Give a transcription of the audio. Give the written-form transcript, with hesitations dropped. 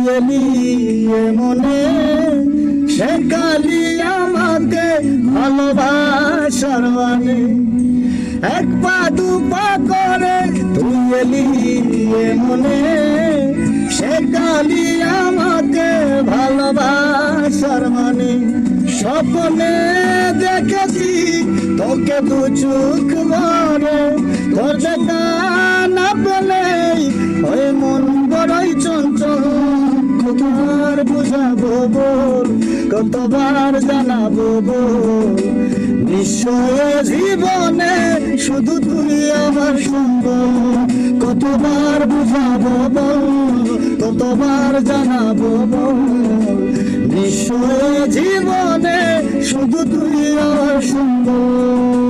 এলি মনে শেখালি আমাকে ভালোবাসার মানে এক পা দু পা করে তুই এলি মনে শেখালি আমাকে ভালোবাসার মানে স্বপ্নে দেখেছি তোকে দু চোখ ভরে তোর দেখা না পেলে ওই মন বড়ই চঞ্চল কতবার বুঝাবো বল কতবার জানাবো বল নিশ্চয় জীবনে শুধু তুই আমার সম্বল কতবার বুঝাবো বল কতবার জানাবো বল নিশ্চয় জীবনে শুধু তুই আমার সম্বল